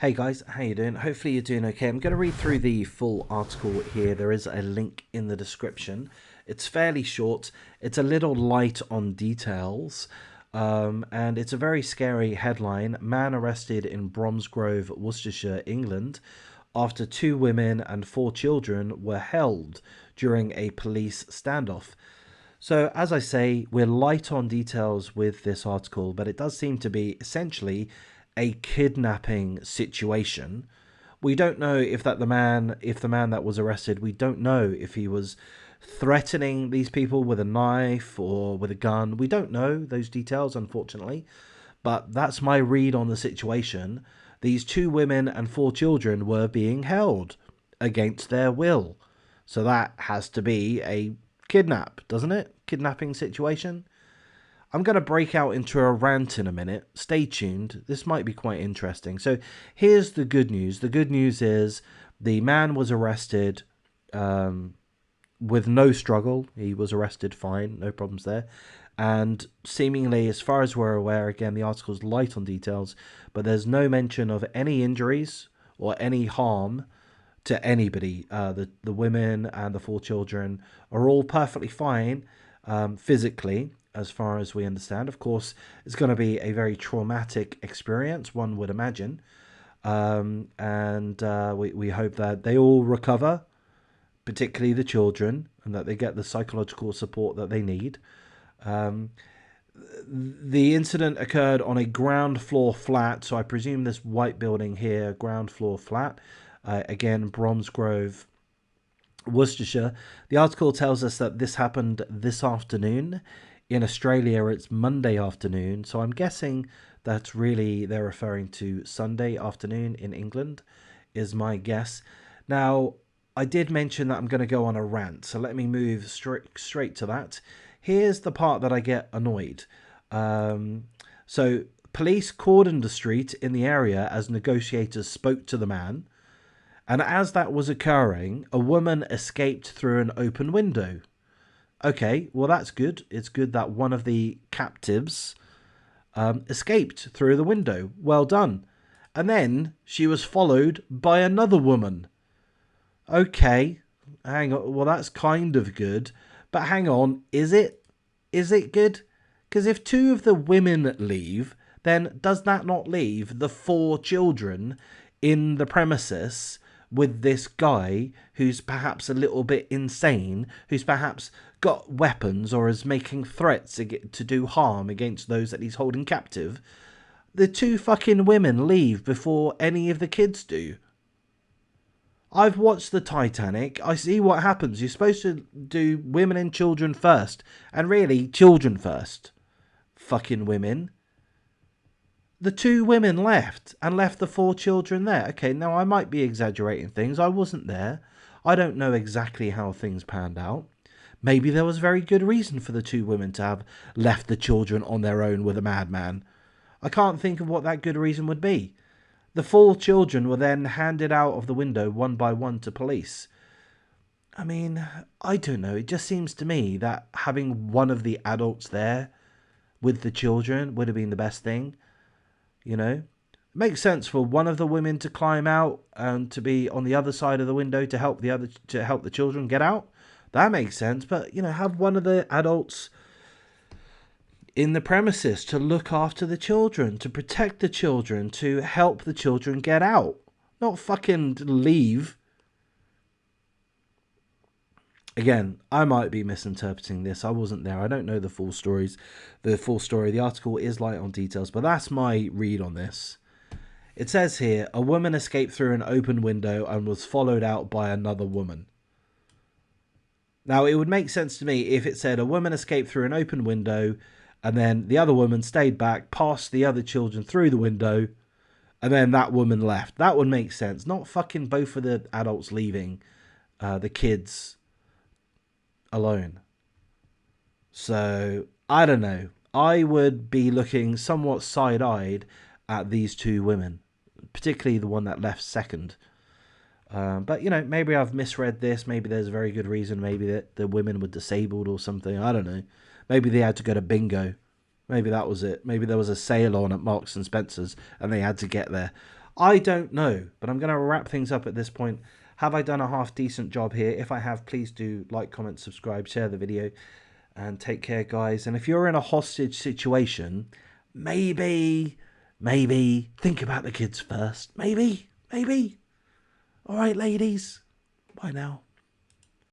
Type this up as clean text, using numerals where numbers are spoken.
Hey guys, how you doing? Hopefully you're doing okay. I'm going to read through the full article here. There is a link in the description. It's fairly short. It's a little light on details. And it's a very scary headline. Man arrested in Bromsgrove, Worcestershire, England, after two women and four children were held during a police standoff. So, as I say, we're light on details with this article, but it does seem to be essentially a kidnapping situation. We don't know if the man that was arrested, we don't know if he was threatening these people with a knife or with a gun. We don't know those details, unfortunately, but that's my read on the situation. These two women and four children were being held against their will. So that has to be a kidnap, doesn't it? Kidnapping situation. I'm going to break out into a rant in a minute. Stay tuned. This might be quite interesting. So here's the good news. The good news is the man was arrested with no struggle. He was arrested fine. No problems there. And seemingly, as far as we're aware, again, the article's light on details, but there's no mention of any injuries or any harm to anybody. The women and the four children are all perfectly fine physically, as far as we understand. Of course, it's going to be a very traumatic experience, one would imagine. We hope that they all recover, particularly the children, and that they get the psychological support that they need. The incident occurred on a ground floor flat, so I presume this white building here, ground floor flat. Again, Bromsgrove, Worcestershire. The article tells us that this happened this afternoon. In Australia, it's Monday afternoon, so I'm guessing that really they're referring to Sunday afternoon in England, is my guess. Now, I did mention that I'm going to go on a rant, so let me move straight to that. Here's the part that I get annoyed. So, police cordoned the street in the area as negotiators spoke to the man. And as that was occurring, a woman escaped through an open window. Okay, well, that's good. It's good that one of the captives escaped through the window. Well done. And then she was followed by another woman. Okay, hang on. Well, that's kind of good. But hang on, is it? Is it good? Because if two of the women leave, then does that not leave the four children in the premises with this guy who's perhaps a little bit insane, who's perhaps got weapons or is making threats to do harm against those that he's holding captive? The two fucking women leave before any of the kids do. I've watched the Titanic. I see what happens. You're supposed to do women and children first. And really, children first. Fucking women. The two women left and left the four children there. Okay, now I might be exaggerating things. I wasn't there. I don't know exactly how things panned out. Maybe there was very good reason for the two women to have left the children on their own with a madman. I can't think of what that good reason would be. The four children were then handed out of the window one by one to police. I mean, I don't know. It just seems to me that having one of the adults there with the children would have been the best thing. You know, it makes sense for one of the women to climb out and to be on the other side of the window to help the children get out. That makes sense. But have one of the adults in the premises to look after the children, to protect the children, to help the children get out. Not fucking leave. Again, I might be misinterpreting this. I wasn't there. I don't know the full story. The article is light on details, but that's my read on this. It says here, a woman escaped through an open window and was followed out by another woman. Now, it would make sense to me if it said a woman escaped through an open window and then the other woman stayed back, passed the other children through the window, and then that woman left. That would make sense. Not fucking both of the adults leaving the kids alone. So, I don't know. I would be looking somewhat side-eyed at these two women, particularly the one that left second. But, maybe I've misread this. Maybe there's a very good reason. Maybe that the women were disabled or something. I don't know. Maybe they had to go to bingo. Maybe that was it. Maybe there was a sale on at Marks and Spencer's and they had to get there. I don't know, but I'm going to wrap things up at this point. Have I done a half decent job here? If I have, please do like, comment, subscribe, share the video, and take care, guys. And if you're in a hostage situation, maybe think about the kids first. Maybe. All right, ladies. Bye now.